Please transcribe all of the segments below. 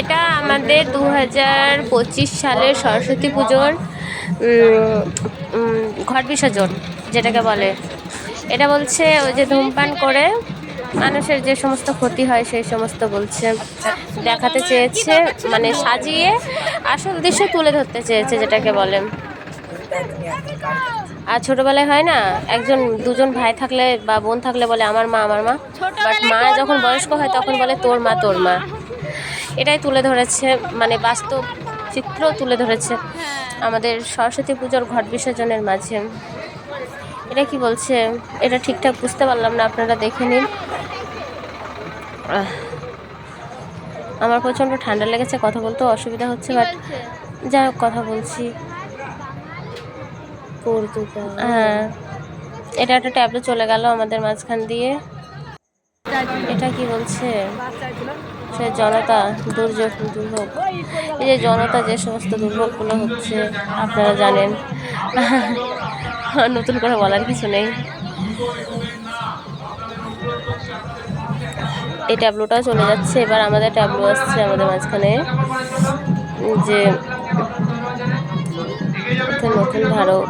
এটা আমাদের 2025 সালের সরস্বতী পুজোর ঘট বিসর্জন যেটাকে বলে। এটা বলছে ওই যে ধূমপান করে মানুষের যে সমস্ত ক্ষতি হয় সেই সমস্ত বলছে দেখাতে চেয়েছে, মানে সাজিয়ে আসল দৃশ্য তুলে ধরতে চেয়েছে যেটাকে বলে। আর ছোটবেলায় হয় না, একজন দুজন ভাই থাকলে বা বোন থাকলে বলে আমার মা আমার মা, বাট মা যখন বয়স্ক হয় তখন বলে তোর মা তোর মা। এটাই তুলে ধরেছে, মানে বাস্তব চিত্র তুলে ধরেছে আমাদের সরস্বতী পুজোর ঘট বিসর্জনের মাঝে। এটা কি বলছে এটা ঠিকঠাক বুঝতে পারলাম না, আপনারা দেখে নিন। আমার প্রচণ্ড ঠান্ডা লেগেছে, কথা বলতেও অসুবিধা হচ্ছে, বাট যাই হোক কথা বলছি। হ্যাঁ, এটা একটা ট্যাবলেট চলে গেল আমাদের মাঝখান দিয়ে। এটা কি বলছে সে জনতা দুর্ভোগ, এই যে জনতা যে সমস্ত দুর্ভোগগুলো হচ্ছে আপনারা জানেন, নতুন করে বলার কিছু নেই। এই ট্যাবলোটাও চলে যাচ্ছে, এবার আমাদের ট্যাবলো আসছে আমাদের মাঝখানে, যে নতুন ভারত,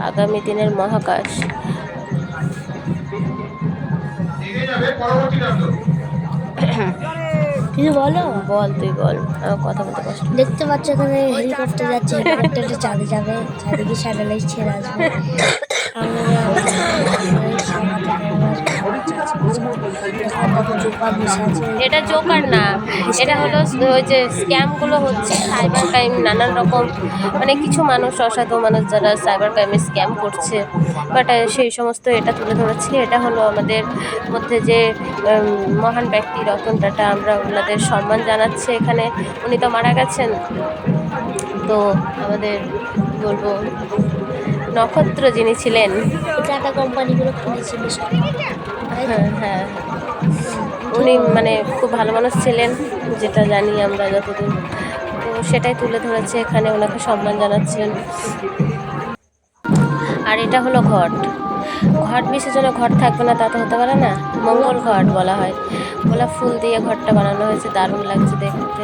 আগামী দিনের মহাকাশ। কিছু বলো, বল তুই বল, আমার কথা বলতে কষ্ট। দেখতে পাচ্ছ এখানে হেলিকপ্টার যাচ্ছে, হেলিকপ্টারটা চাঁদে যাবে, চাঁদে গিয়ে স্যাটেলাইট ছেড়ে আসবে। এটা জোকার না, এটা হলো ওই যে স্ক্যামগুলো হচ্ছে সাইবার ক্রাইম, নানান রকম, মানে কিছু মানুষ, অসাধু মানুষ যারা সাইবার ক্রাইমে স্ক্যাম করছে, বাট সেই সমস্ত এটা তুলে ধরেছে। এটা হলো আমাদের মধ্যে যে মহান ব্যক্তি রতন টাটা, আমরা ওনাদের সম্মান জানাচ্ছি এখানে। উনি তো মারা গেছেন, তো আমাদের বলবো নক্ষত্র যিনি ছিলেন, টাটা কোম্পানিগুলো খুলেছিল। হ্যাঁ হ্যাঁ, উনি মানে খুব ভালো মানুষ ছিলেন যেটা জানি আমরা যতদূর, তো সেটাই তুলে ধরেছে এখানে, ওনাকে সম্মান জানাচ্ছেন। আর এটা হলো ঘট বিসর্জনে ঘট থাকবে না তা তো হতে পারে না, মঙ্গল ঘট বলা হয়। গোলাপ ফুল দিয়ে ঘরটা বানানো হয়েছে, দারুণ লাগছে দেখতে।